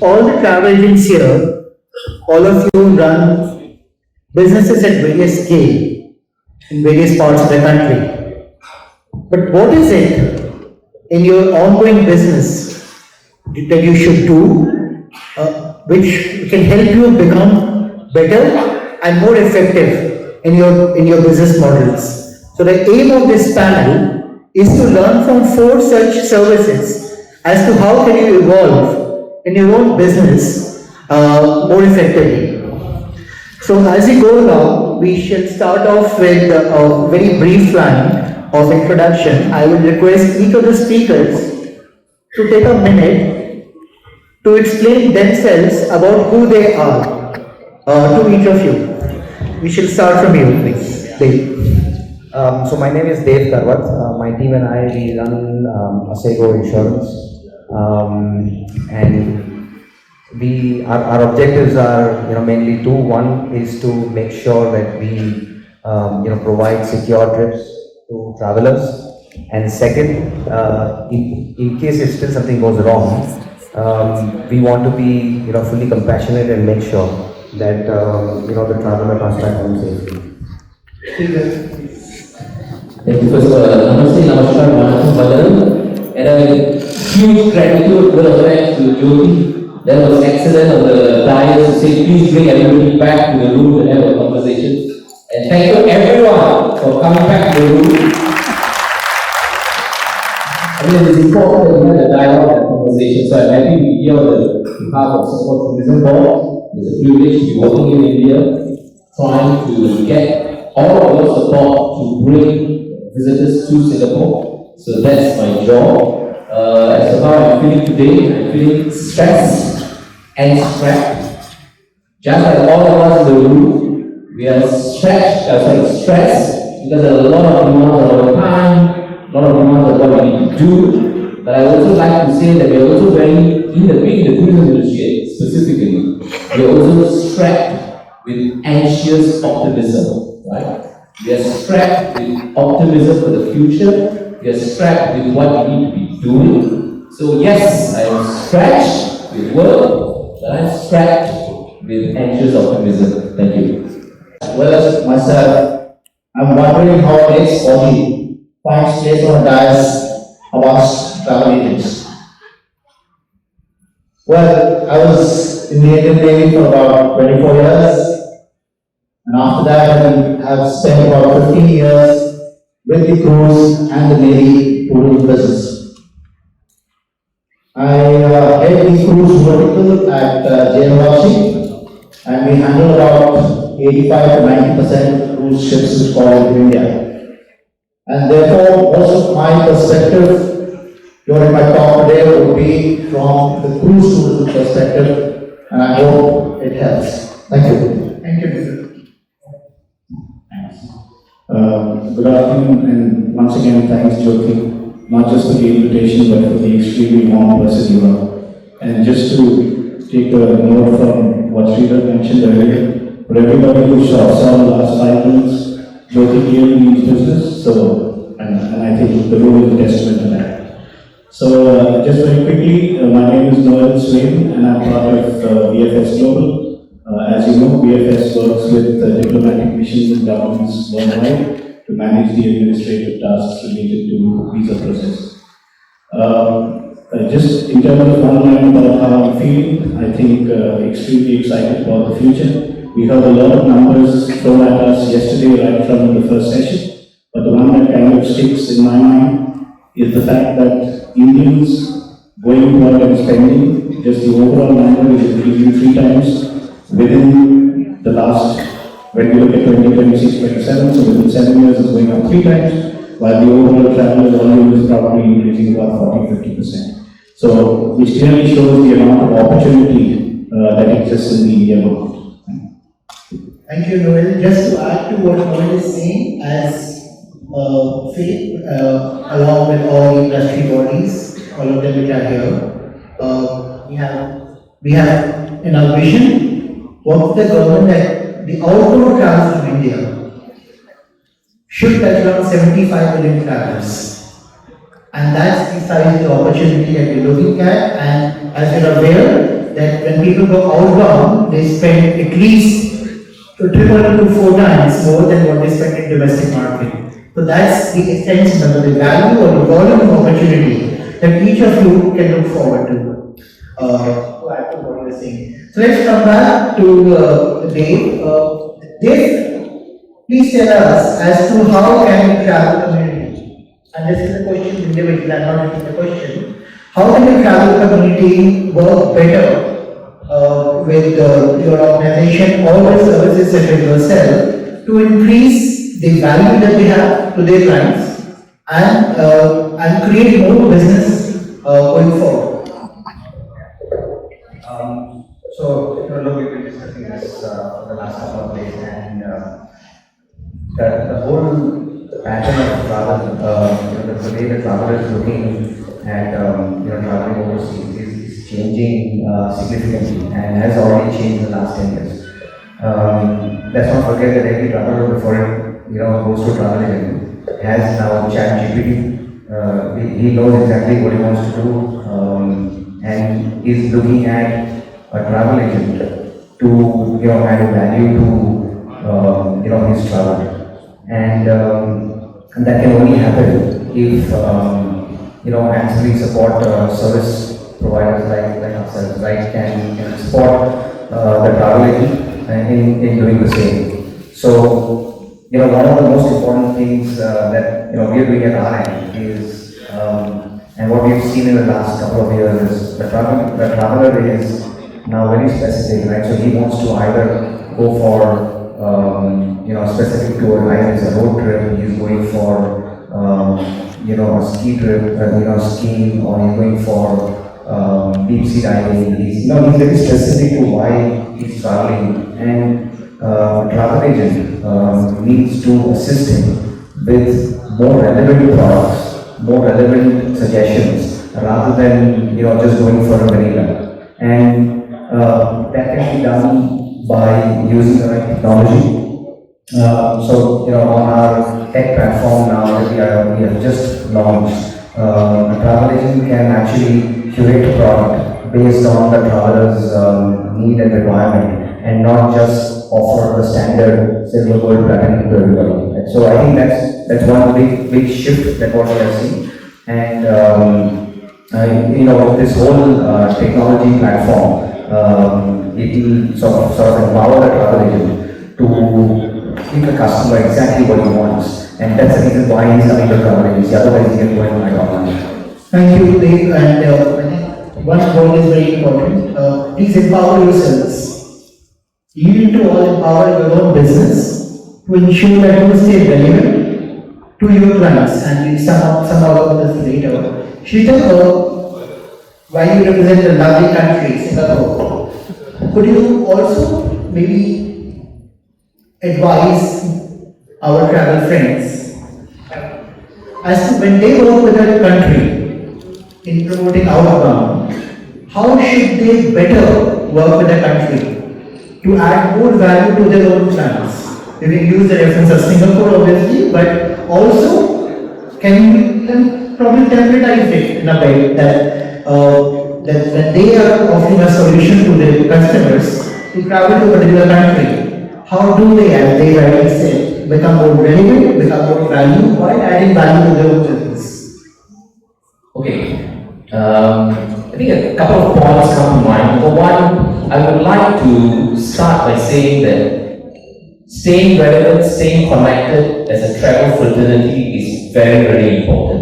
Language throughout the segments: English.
all the travel agents here, all of you run businesses at various scale in various parts of the country. But what is it in your ongoing business that you should do, which can help you become better and more effective in your business models? So the aim of this panel is to learn from 4 such services as to how can you evolve in your own business more effectively. So as we go along, we shall start off with a very brief line of introduction. I will request each of the speakers to take a minute to explain themselves about who they are to each of you. We shall start from you, please. Dave. So my name is Dev Karvat. My team and I, we run Asego Insurance, and our objectives are mainly 2. One is to make sure that we provide secure trips to travelers, and second, in case if still something goes wrong, we want to be fully compassionate and make sure that the traveler comes back home safely. Thank you, First of all, Namaste, Namaskar, Vanakkam, Vandanam, and a huge gratitude word of thanks to Jyoti. That was excellent of the dais to say, please bring everybody back to the room to have a conversation. And thank you everyone for coming back to the room. I mean, it is important that we have a dialogue and conversation, so I'm happy to hear the behalf of Support Tourism Board. It's a privilege to be working in India, trying to get all of your support to bring visitors to Singapore. So that's my job. As of how I'm feeling today, I'm feeling stressed and strapped. Just like all of us in the room, we are stressed because there are a lot of demands on our time, a lot of demands on what we need to do. But I also like to say that we are also in the tourism industry specifically, we are also strapped with anxious optimism, right? We are strapped with optimism for the future. We are strapped with what we need to be doing. So yes, I am stretched with work, but I'm strapped with anxious optimism. Thank you. Well, as myself, I'm wondering how it is for me find space on a dais amongst travel agents. Well, I was in the Indian Navy for about 24 years. And after that, I have spent about 15 years with the cruise and the Navy tourism business. I head the cruise vertical at JNY, and we handle about 85 to 90% of cruise ships which call in India. And therefore, most of my perspective during my talk today would be from the cruise tourism perspective, and I hope it helps. Thank you. Thank you. Good afternoon, and once again thanks Jyoti, not just for the invitation but for the extremely warm person you are. And just to take a note from what Srithar mentioned earlier, for everybody who saw the last 5 minutes, Jyoti clearly means business, so and I think the room is a testament to that. So just very quickly, my name is Noel Swain and I'm part of VFS Global. As you know, VFS works with diplomatic missions and governments worldwide to manage the administrative tasks related to visa process. Just in terms of one line about how I'm feeling, I think extremely excited about the future. We heard a lot of numbers thrown at us yesterday right from the first session, but the one that kind of sticks in my mind is the fact that Indians going abroad and spending, just the overall number is increasing 3 times within the last, when we look at 2026, 27, so within 7 years it's going up 3 times, while the overall traveler volume is probably increasing about 40-50%. So which clearly shows the amount of opportunity that exists in the India market. Thank you, Noel. Just to add to what Noel is saying, as Philip, along with all the industry bodies, all of them which are here, we have in our vision what the government that the outbound travels from India should touch around 75 million travelers. And that's the size of the opportunity that we're looking at. And as you're aware, that when people go outbound, they spend at least 3 to 4 times more than what they spend in domestic market. So that's the extension of the value or the volume of opportunity that each of you can look forward to. Add to what you're saying. So let's come back to Dave. Dave, please tell us as to how can the travel community, and this is a question individual, I'm not asking the question, how can the travel community work better with your organization or the services such as yourself to increase the value that they have to their clients and create more business going forward? So, look, we've been discussing this for the last couple of days, and the whole pattern of travel, the way the traveler is looking at traveling overseas is changing significantly and has already changed in the last 10 years. Let's not forget that every traveler before it goes to travel agent has now ChatGPT. He knows exactly what he wants to do and is looking at a travel agent to add value to his travel. And that can only happen if ancillary support service providers like ourselves, right, can support the travel agent in doing the same. So, one of the most important things that we're doing at our end is, and what we've seen in the last couple of years is the traveler is now very specific, right? So he wants to either go for a specific tour, either it's a road trip, he's going for a ski trip, skiing, or he's going for deep sea diving. He's very specific to why he's traveling, and travel agent needs to assist him with more relevant products, more relevant suggestions, rather than just going for a vanilla. And that can be done by using the right technology. So, on our tech platform now we have just launched, a travel agent can actually curate a product based on the traveler's need and requirement, and not just offer the standard silver, gold, platinum to everybody. Right? So I think that's one big shift that what we are seeing. And this whole technology platform, it will sort of empower the travel agent to give the customer exactly what he wants, and that's the reason why he's coming to travel agency. Otherwise, he can go and buy online. Thank you, Dave. And I think one point is very important. Please empower yourselves. You need to all empower your own business to ensure that you stay relevant to your clients. And we'll sum all of this later. Srithar, while you represent a lovely country, Singapore, could you also maybe advise our travel friends as to when they work with a country in promoting outbound, how should they better work with a country to add more value to their own clients? We will use the reference of Singapore obviously, but also can we probably templatize it in a way that when they are offering a solution to their customers to travel to a particular country, how do they, as they rightly said, become more relevant, become more value while adding value to their own business? Okay. I think a couple of points come to mind. Number one, I would like to start by saying that staying relevant, staying connected as a travel fraternity is very, very important.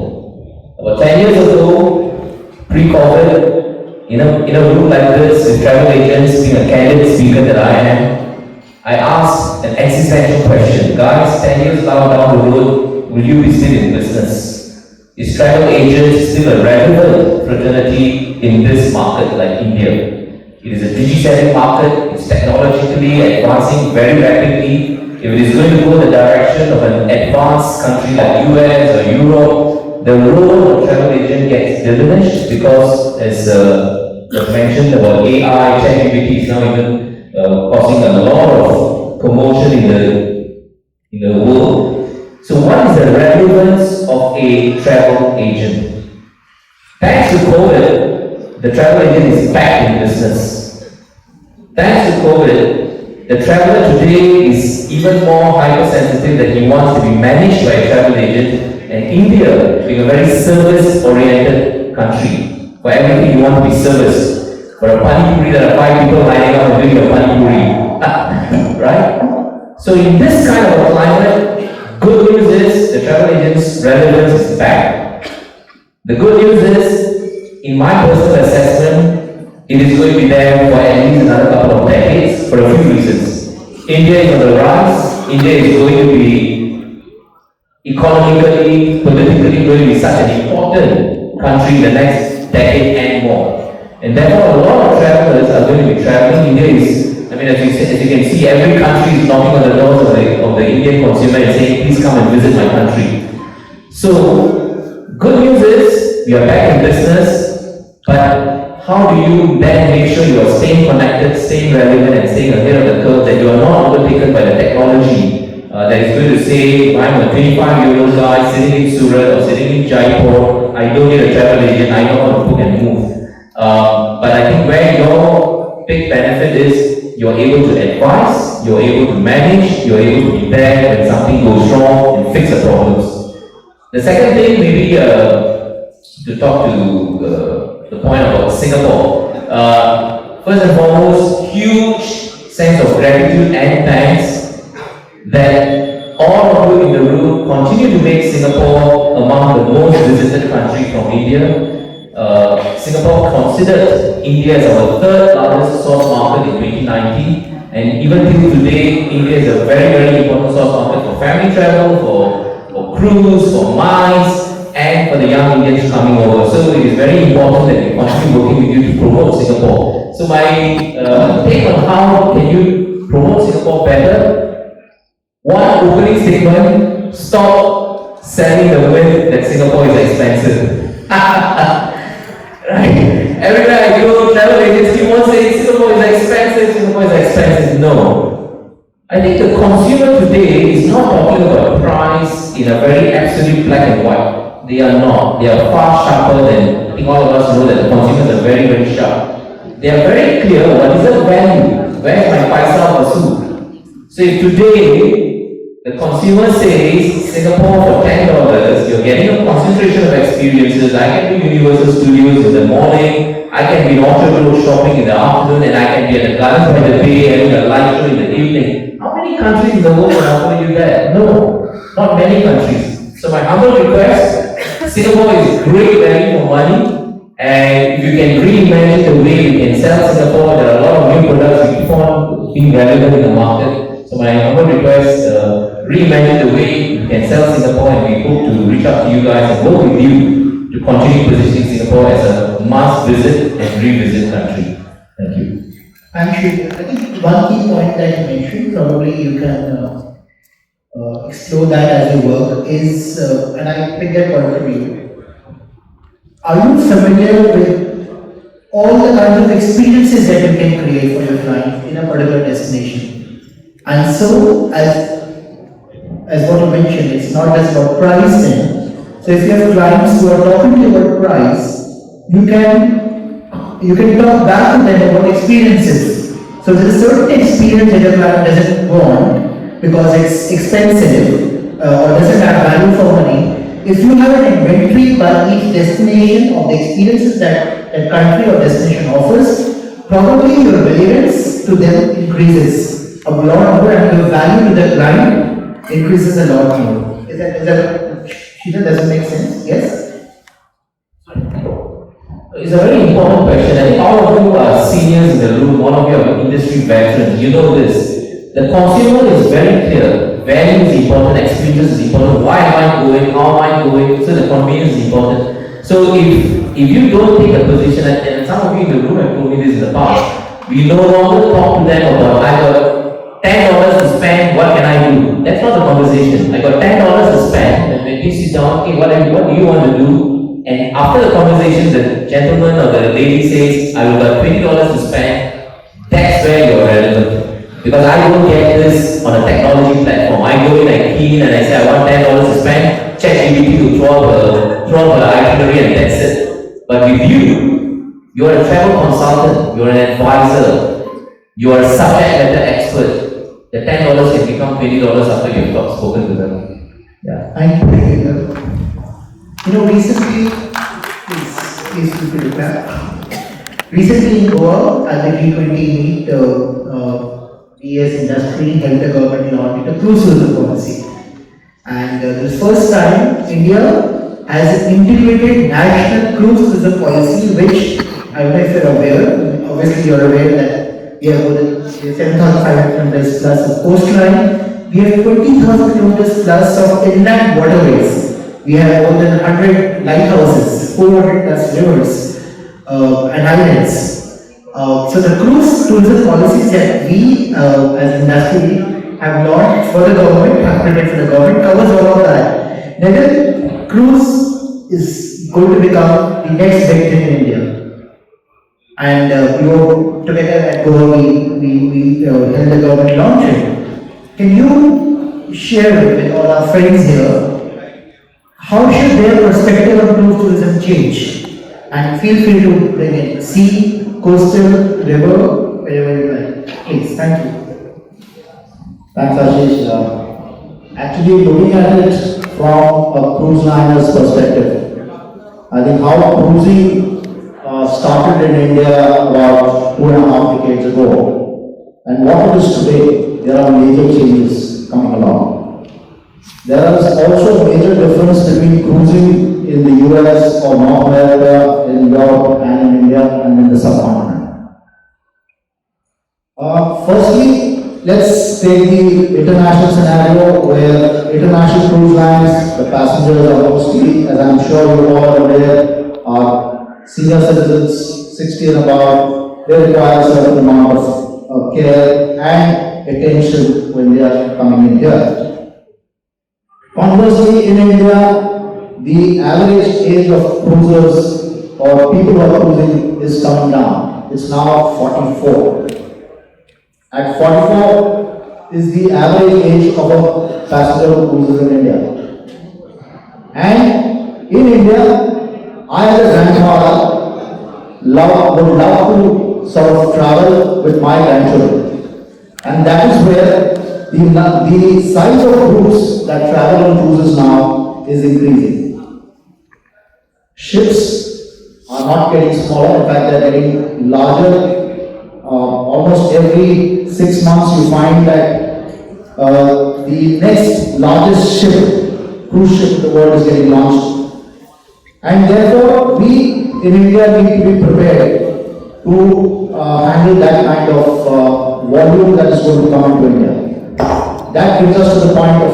About 10 years ago, pre-COVID, in a room like this with travel agents, being a candid speaker that I am, I asked an existential question. Guys, 10 years down the road, will you be still in business? Is travel agents still a relevant fraternity in this market like India? It is a digi-selling market, it's technologically advancing very rapidly. If it is going to go in the direction of an advanced country like US or Europe, the role of travel agent gets diminished because, as was mentioned about AI, ChatGPT is now even causing a lot of commotion in the world. So what is the relevance of a travel agent? Thanks to COVID, the travel agent is back in business. thanks to COVID, the traveler today is even more hypersensitive that he wants to be managed by a travel agent, and India being a very service-oriented country. For everything you want to be serviced. For a pani puri, there are 5 people lining up and doing a pani puri. Right? So in this kind of a climate, good news is the travel agent's relevance is back. The good news is, in my personal assessment, it is going to be there for at least another couple of decades for a few reasons. India is on the rise. India is going to be economically, politically going to be such an important country in the next decade and more. And therefore, a lot of travelers are going to be traveling. India is, I mean, as you can see, every country is knocking on the doors of the Indian consumer and saying, please come and visit my country. So, good news is, we are back in business, but how do you then make sure you are staying connected, staying relevant, and staying ahead of the curve, that you are not overtaken by the technology that is going to say, I'm a 25-year-old guy sitting in Surat or sitting in Jaipur, I don't need a travel agent, I know how to book and move. But I think where your big benefit is, you're able to advise, you're able to manage, you're able to be there when something goes wrong and fix the problems. The second thing, maybe to talk to the point about Singapore. First and foremost, huge sense of gratitude and thanks that all of you in the room continue to make Singapore among the most visited countries from India. Singapore considered India as our 3rd largest source market in 2019, and even till today, India is a very, very important source market for family travel, for cruise, for MICE, and for the young Indians coming over. So it is very important that we continue working with you to promote Singapore. So my take on how can you promote Singapore better? One opening statement: stop selling the myth that Singapore is expensive. Right? Every time I go to travel agency, one saying Singapore is expensive, Singapore is expensive. No. I think the consumer today is not talking about price in a very absolute black and white. They are not. They are far sharper than, I think all of us know that the consumers are very, very sharp. They are very clear what is the value. Where is my paisa vasool? So if today the consumer says Singapore for $10, you're getting a concentration of experiences. I can do Universal Studios in the morning, I can be in Orchard Road shopping in the afternoon, and I can be at the Gardens by the Bay having a light show in the evening. How many countries in the world can offer you that? No, not many countries. So my humble request, Singapore is great value for money, and if you can reimagine the way you can sell Singapore, there are a lot of new products we keep on being relevant in the market. So my humble request, reimagine the way you can sell Singapore, and we hope to reach out to you guys and work with you to continue positioning Singapore as a must visit and revisit country. Thank you. Actually, I think one key point that you mentioned, probably you can explore that as you work, is, and I pick that point from you. Are you familiar with all the kinds of experiences that you can create for your client in a particular destination? And so, as what you mentioned, it's not just about pricing. So if you have clients who are talking to you about price, you can talk back to them about experiences. So there's a certain experience that your client doesn't want because it's expensive or doesn't have value for money. If you have an inventory by each destination of the experiences that that country or destination offers, probably your relevance to them increases a lot more, and your value to the client increases a lot more. Is that Sheila, does it make sense? Yes? It's a very important question, and all of you are seniors in the room, one of you are industry veterans, you know this. The consumer is very clear. Value is important, experience is important, why am I going, how am I going, so the convenience is important. So if you don't take a position, and some of you in the room have told me this in the past, we no longer talk to them about, I got $10 to spend, what can I do? That's not the conversation. I got $10 to spend, and when you sit down, okay, what do you want to do? And after the conversation, the gentleman or the lady says, I will got $20 to spend, that's where you're relevant. Because I don't get this on a technology platform. I go in, I key in, and I say, I want $10 to spend, check GPT to throw up the itinerary, and that's it. But with you, you're a travel consultant, you're an advisor. you are a subject matter expert, the $10 can become $20 after you've spoken to them. Yeah. Thank you, Nevil. You know, recently, please feel free to clap. Recently in Goa, at the G20 meet, we as industry held the government launch a cruise tourism policy. And this first time, India has an integrated national cruise tourism policy, which I don't know if you're aware. Obviously, you're aware that we have more than 7,500 kilometers plus of coastline. We have 20,000 kilometers plus of inland waterways. We have more than 100 lighthouses, 400 plus rivers and islands. So the cruise tourism policies that we as industry have launched for the government, have prepared for the government, covers all of that. Nevil, cruise is going to become the next big thing in India. And we were together at Goa, we held the government launching. Can you share with all our friends here, how should their perspective on cruise tourism change? And feel free to bring in sea, coastal, river, wherever you like. Please, thank you. Thanks, Ashish. Actually, looking at it from a cruise liner's perspective, I think how cruising started in India about 2.5 decades ago, and what it is today, there are major changes coming along. There is also a major difference between cruising in the US or North America, in Europe and in India and in the subcontinent. Firstly, let's take the international scenario where international cruise lines, the passengers are mostly, as I'm sure you all are aware, are senior citizens, 60 and above. They require a certain amount of care and attention when they are coming in here. Conversely, in India, the average age of cruisers or people who are cruising is coming down. It's now 44. At 44 is the average age of a passenger who cruises in India. And in India, I as a grandfather would love to sort of travel with my grandchildren. And that is where the size of groups that travel on cruises now is increasing. Ships are not getting smaller, in fact they are getting larger. Almost every 6 months you find that the next largest cruise ship in the world is getting launched. And therefore we in India need to be prepared to handle that kind of volume that is going to come into India. That brings us to the point of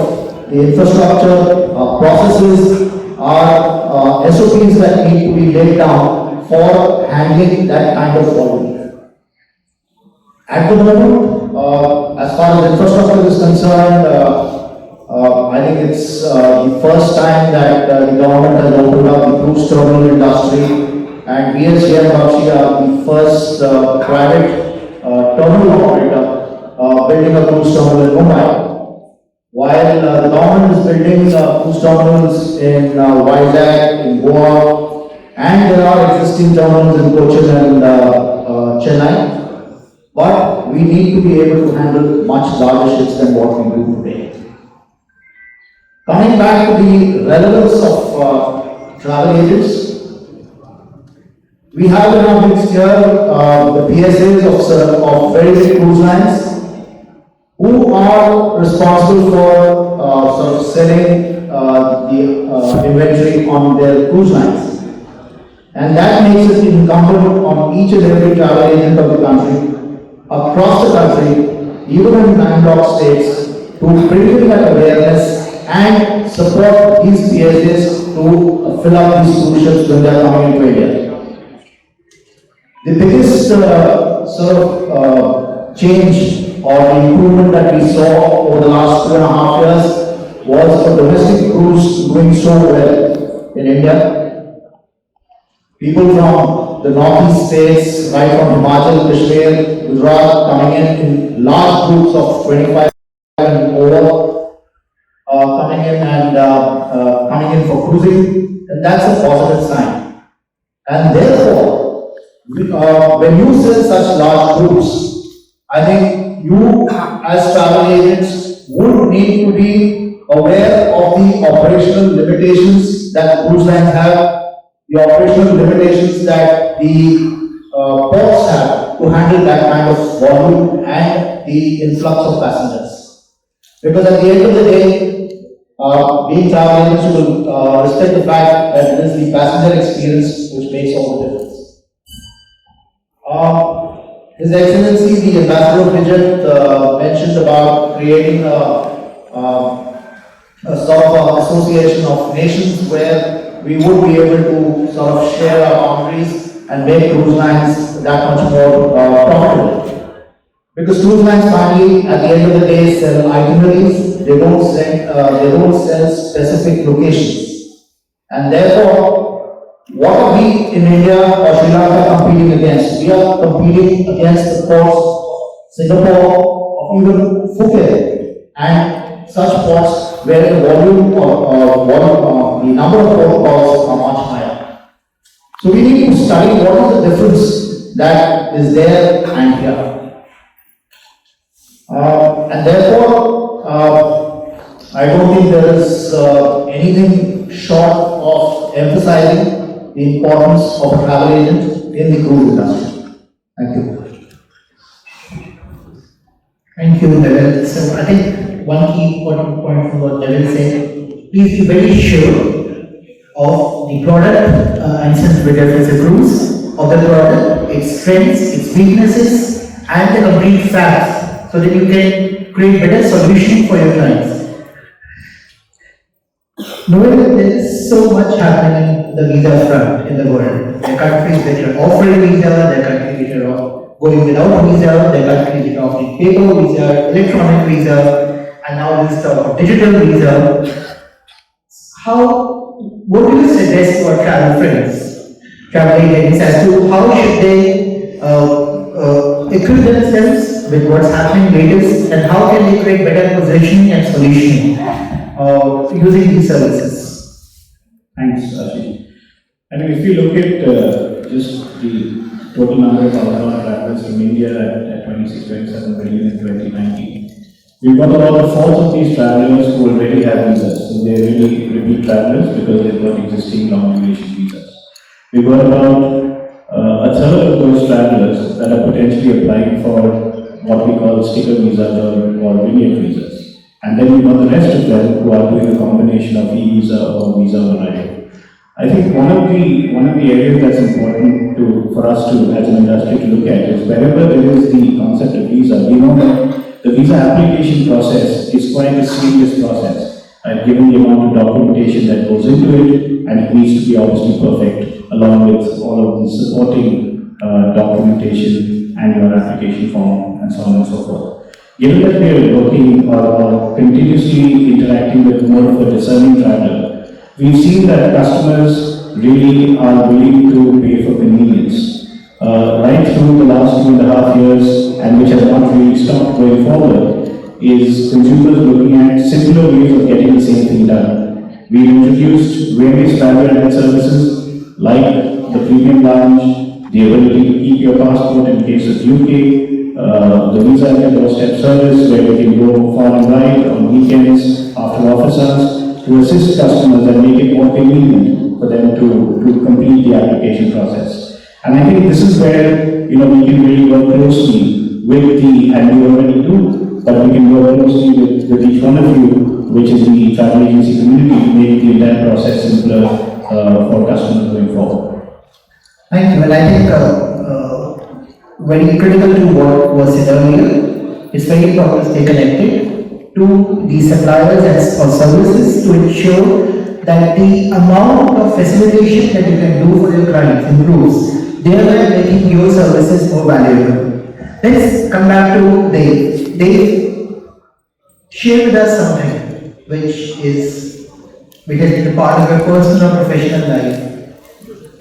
the infrastructure, processes, our SOPs that need to be laid down for handling that kind of volume. At the moment, as far as infrastructure is concerned, I think it's the first time that the government has opened up the cruise terminal industry, and we as Baxi are the first private terminal operator building a cruise terminal in Mumbai. While the government is building cruise terminals in Vizag, in Goa, and there are existing terminals in Cochin and Chennai. But we need to be able to handle much larger ships than what we do today. Coming back to the relevance of travel agents, we have in our midst here the PSAs of very big cruise lines who are responsible for sort of selling the inventory on their cruise lines. And that makes it incumbent on each and every travel agent of the country across the country, even in landlocked states, to bring in that awareness and support these PSAs to fill up these cruise ships when they are coming into India. The biggest change or the improvement that we saw over the last 2.5 years was for domestic cruise doing so well in India. People from the northeast states, right from Himachal, Kashmir, Gujarat, coming in large groups of 25 and over, coming in for cruising, and that's a positive sign. And therefore, when you sell such large groups, I think you as travel agents would need to be aware of the operational limitations that cruise lines have, the operational limitations that the ports have to handle that kind of volume and the influx of passengers. Because at the end of the day, being travel agents will respect the fact that it is the passenger experience which makes all the difference. His Excellency, the Ambassador of Egypt, mentioned about creating a sort of association of nations where we would be able to sort of share our boundaries and make cruise lines that much more profitable. Because cruise lines finally, at the end of the day, sell itineraries, they don't sell specific locations. And therefore, what are we in India or Sri Lanka competing against? We are competing against the ports of Singapore, or even Phuket, and such ports where the volume or the number of port calls are much higher. So we need to study what is the difference that is there and here. And therefore, I don't think there is anything short of emphasizing the importance of a travel agent in the cruise industry. Thank you. Thank you, Nevil. So I think one key important point from what Nevil said, please be very sure of the product and since we reference a cruise, of the product, its strengths, its weaknesses, and the complete facts, so that you can create better solution for your clients. Noel, there is so much happening in the visa front in the world. There are countries that are offering visa, there are countries that are going without visa, there are countries that are offering paper visa, electronic visa, and now this talk of digital visa. What do you suggest to our travel friends, travel agents, as to how should they equip themselves with what's happening latest, and how can they create better positioning and solutioning using these services? Thanks, Ashish. I mean, if you look at just the total number of outbound travelers from India at 26, 27 million in 2019, we've got about a fourth of these travelers who already have visas. So they're really repeat travelers because they've got existing long duration visas. We've got about a third of those travelers that are potentially applying for what we call sticker visas or vignette visas. And then we've got the rest of them who are doing a combination of eVisa or visa on arrival. I think one of the areas that's important for us to, as an industry, to look at is wherever there is the concept of visa, we know that the visa application process is quite a serious process, given the amount of documentation that goes into it, and it needs to be obviously perfect, along with all of the supporting documentation and your application form and so on and so forth. Given that we are working or continuously interacting with more of a discerning traveler, we've seen that customers really are willing to pay for convenience. Right through the last 2.5 years, and which has not really stopped going forward, is consumers looking at simpler ways of getting the same thing done. We've introduced various travel-related services like the premium lounge, the ability to keep your passport in case of UK, the visa at your doorstep service where we can go far and wide on weekends after office hours to assist customers and make it more convenient for them to complete the application process. And I think this is where we can really work closely with and we already do, but we can work closely with each one of you, which is the travel agency community, to make the entire process simpler for customers going forward. Thank you. And I think very critical to what was said earlier, it's very important to stay connected to the suppliers or services to ensure that the amount of facilitation that you can do for your clients improves, thereby making your services more valuable. Let's come back to Dev. Dev, share with us something which has been a part of your personal or professional life.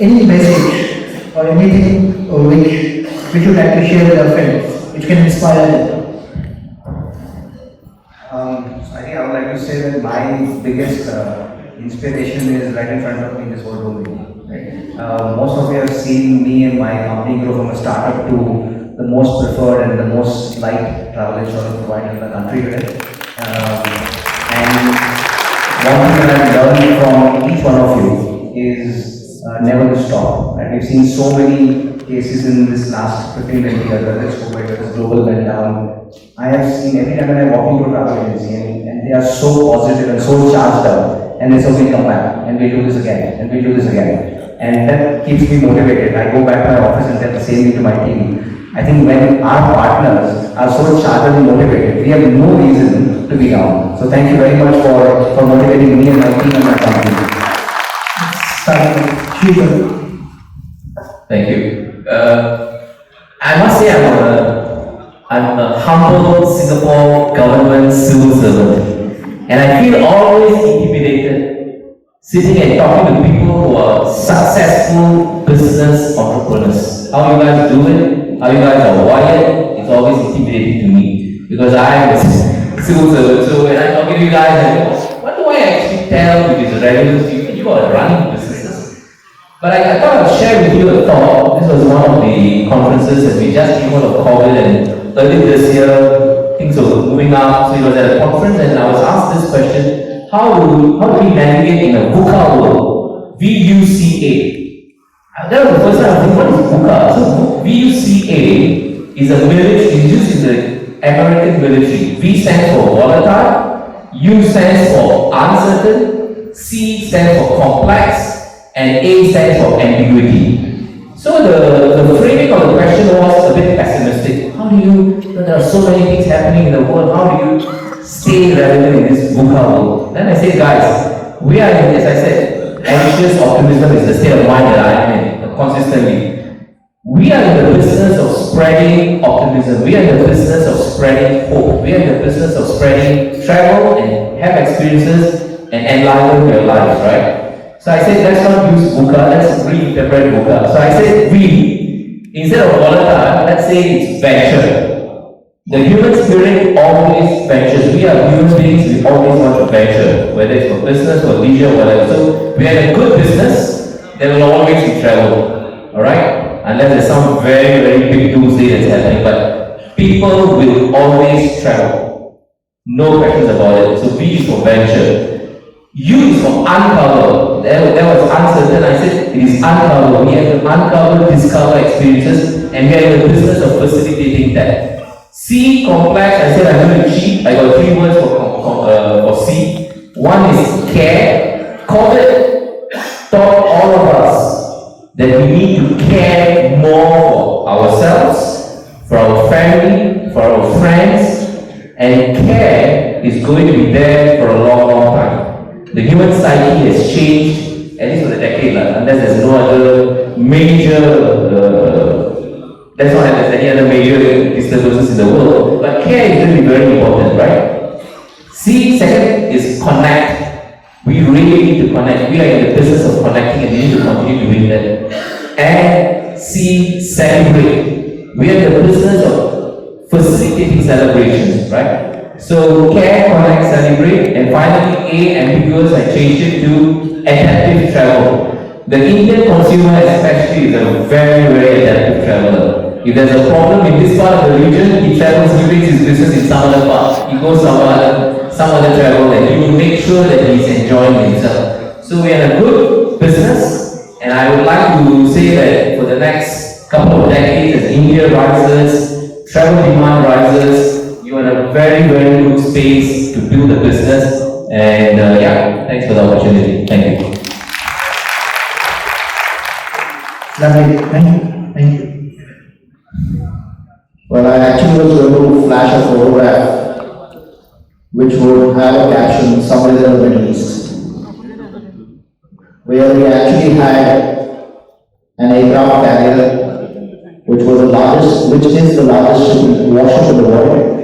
Any message or anything which you'd like to share with our friends, which can inspire them? I think I would like to say that my biggest inspiration is right in front of me, this whole room. Right? Most of you have seen me and my company grow from a startup to the most preferred and the most liked travel insurance provider in the country today. And one thing that I've learned from each one of you is never to stop. And we've seen so many cases in this last 15, 20 years, whether it's COVID, whether it's global meltdown. I have seen every time when I walk into a travel agency and they are so positive and so charged up, and they say, okay, come back, and we'll do this again, and we'll do this again. And that keeps me motivated. I go back to my office and tell the same thing to my team. I think when our partners are so charged and motivated, we have no reason to be down. So thank you very much for motivating me and my team and my company. Thank you. I must say I'm a humble Singapore government civil servant, and I feel always intimidated sitting and talking to people who are successful business entrepreneurs. How you guys do it, how you guys are wired, it's always intimidating to me because I am a civil servant. So when I'm talking to you guys, I go, what do I actually tell to these regular people? You are running businesses. But I thought I'd share with you a thought. This was one of the conferences that we just came out of COVID, and early this year, things were moving up. So it was at a conference and I was asked this question, how do we navigate in a VUCA world? VUCA. That was the first time I was thinking, what is VUCA? So VUCA is a military, used in the American military. V stands for volatile, U stands for uncertain, C stands for complex, and A stands for ambiguity. So the framing of the question was a bit pessimistic. How do you, there are so many things happening in the world, how do you stay relevant in this VUCA world? Then I say, guys, we are in, as I said, anxious optimism is the state of mind that I am in consistently. We are in the business of spreading optimism. We are in the business of spreading hope. We are in the business of spreading travel and have experiences and enliven your lives, right? So I said, let's not use VUCA, let's reinterpret VUCA. So I said, we, instead of volatile, let's say it's venture. The human spirit always ventures. We are human beings, we always want to venture, whether it's for business or leisure, whatever. So we are in a good business, there will always be travel. Alright? Unless there's some very, very big doomsday that's happening. But people will always travel. No questions about it. So V is for venture. U is for uncover. There was uncertain. I said it is uncover. We have to uncover, discover experiences, and we are in the business of facilitating that. C, complex. I said I'm going to cheat. I got 3 words for C. One is care. COVID taught all of us that we need to care more for ourselves, for our family, for our friends, and care is going to be there for a long, long time. The human psyche has changed, at least for the decade, unless there's no other major, that's not there's any other major disturbances in the world, but care is going to be very important, right? C, second, is connect. We really need to connect. We are in the business of connecting and we need to continue doing that. And C, celebrate. We are in the business of facilitating celebrations, right? So care, connect, celebrate, and finally A, ambiguous, I changed it to adaptive travel. The Indian consumer especially is a very, very adaptive traveler. If there's a problem in this part of the region, he travels, he makes his business in some other part. He goes some other travel, and he will make sure that he's enjoying himself. So we are in a good business, and I would like to say that for the next couple of decades, as India rises, travel demand rises, you are in a very, very good space to build a business. And yeah, thanks for the opportunity. Thank you. Lovely. Thank you. Thank you. Well, I actually was going to flash a photograph which would have a caption somewhere in the Middle East, where we actually had an aircraft carrier which is the largest warship in the world.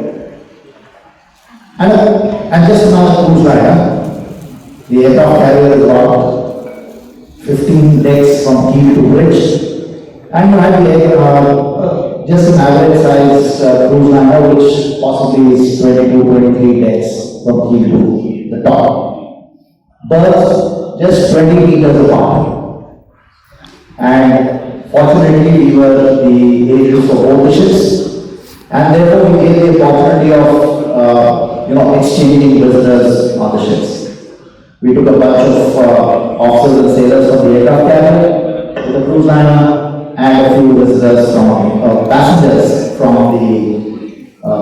And just another cruise liner. The aircraft carrier is about 15 decks from keel to bridge, and you have the just an average size cruise liner which possibly is 22-23 decks from keel to the top. Berths just 20 meters apart, and Fortunately, we were the agents for both the ships, and therefore we get the opportunity of exchanging visitors on the ships. We took a bunch of officers and sailors from the aircraft cabin to the cruise liner, and a few visitors from passengers from the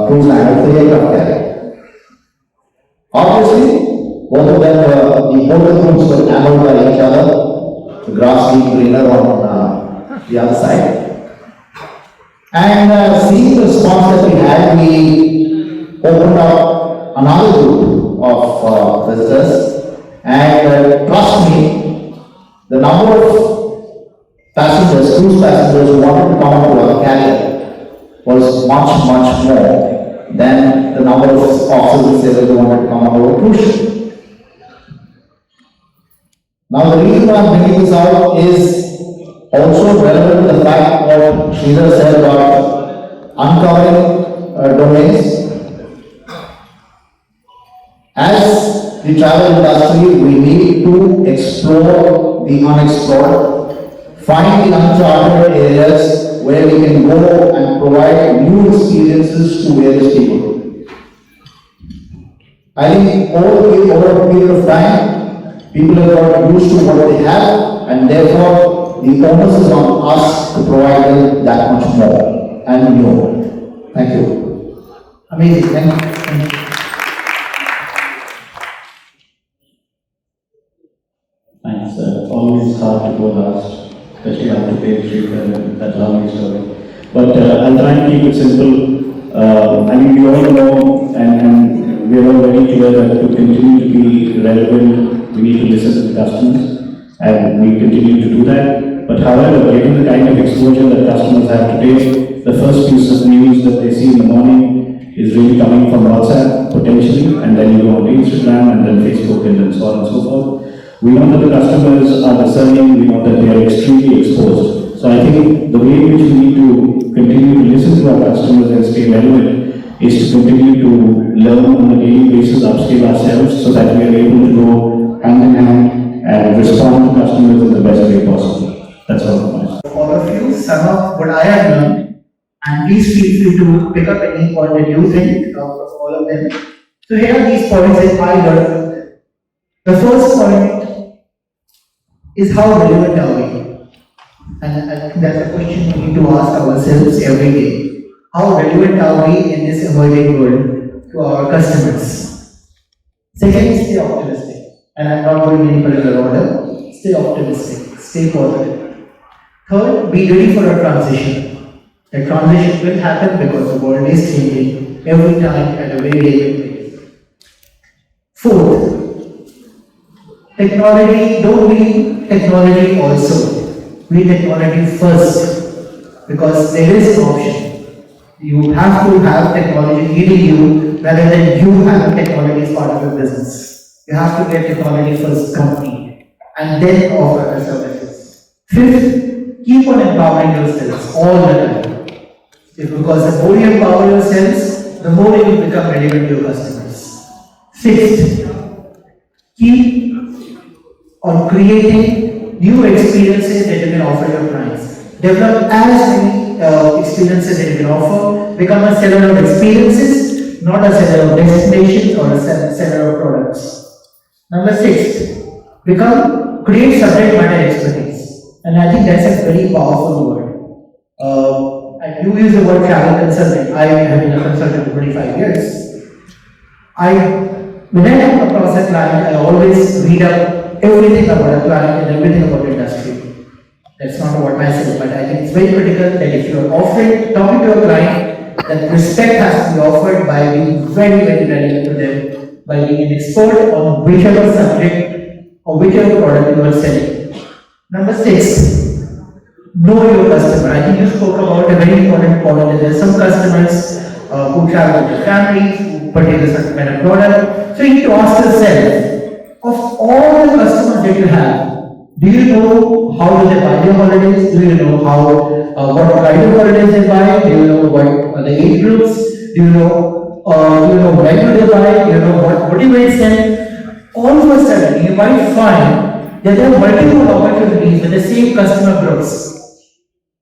cruise liner to the aircraft cabin. Obviously, both of them the hotel rooms were enamored by each other, the grass being greener on the other side. And seeing the response that we had, we opened up another group of visitors, and trust me, the number of passengers, cruise passengers who wanted to come onto our cabin was much, much more than the number of officers and sailors who wanted to come onto our cruise ship. Now, the reason why I'm bringing this out is also relevant to the fact what Srithar said about uncovering domains. As the travel industry, we need to explore the unexplored, find the uncharted areas where we can go and provide new experiences to various people. I think over a period of time, people have got used to what they have, and therefore the onus is on us to provide them that much more and new. Thank you. Amazing. Thank you. Thanks. Always hard to go last, especially after Dev Srithar, that long story. But I'll try and keep it simple. I mean, we all know and we are all very clear that to continue to be relevant, we need to listen to the customers, and we continue to do that. But however, given the kind of exposure that customers have today, the first piece of news that they see in the morning is really coming from WhatsApp, potentially, and then you go on to Instagram, and then Facebook, and then so on and so forth. We know that the customers are discerning, we know that they are extremely exposed. So I think the way in which we need to continue to listen to our customers and stay relevant is to continue to learn on a daily basis, upskill ourselves, so that we are able to go hand in hand and respond to customers in the best way possible. That's all from us. All of you, some of what I have learned, and please feel free to pick up any point that you think out of all of them. So here are these points that I learned from them. The first point is how relevant are we? And I think that's a question we need to ask ourselves every day. How relevant are we in this emerging world to our customers? Second, stay optimistic. And I'm not going in any particular order. Stay optimistic, stay positive. Third, be ready for a transition. A transition will happen because the world is changing every time at a very rapid pace. Fourth, technology, don't be technology also. Be technology first, because there is an option. You have to have technology leading you rather than you having technology as part of your business. You have to get technology first company and then offer the services. Fifth, keep on empowering yourselves all the time. Because the more you empower yourselves, the more you will become relevant to your customers. Sixth, keep on creating new experiences that you can offer your clients. Develop as many experiences that you can offer. Become a seller of experiences, not a seller of destinations or a seller of products. Number 6, create subject matter expertise. And I think that's a very powerful word. And you use the word travel consultant. I have been a consultant for 25 years. When I come across a client, I always read up everything about a client and everything about the industry. That's not about myself, but I think it's very critical that if you are talking to a client, that respect has to be offered by being very, very relevant to them, by being an expert on whichever subject or whichever product you are selling. Number 6, know your customer. I think you spoke about a very important point that there are some customers who travel with their families, who purchase a certain kind of product. So you need to ask yourself, of all the customers that you have, do you know how do they buy their holidays? Do you know what kind of holidays they buy? Do you know what are the age groups? Do you know when do they buy? Do you know what motivates them? All of a sudden, you might find that there are multiple opportunities with the same customer groups.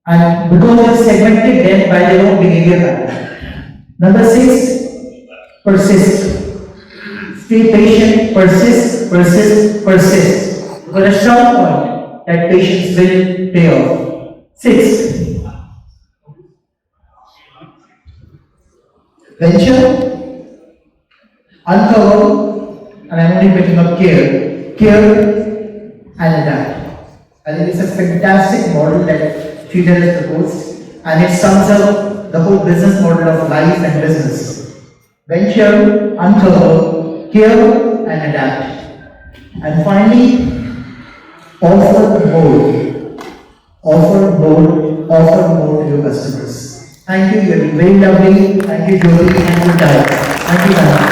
And because you segmented them by their own behavior pattern. Number 6, persist. Stay patient, persist, persist, persist. You've got a strong point that patience will pay off. 6. Venture, uncover, and I'm only picking up care, and adapt. I think it's a fantastic model that Srithar has proposed, and it sums up the whole business model of life and business. Venture, uncover, care, and adapt. And finally, offer more. Offer more to your customers. Thank you, you're very lovely. Thank you, Jyoti. Thank you, Dad. Thank you, Dad.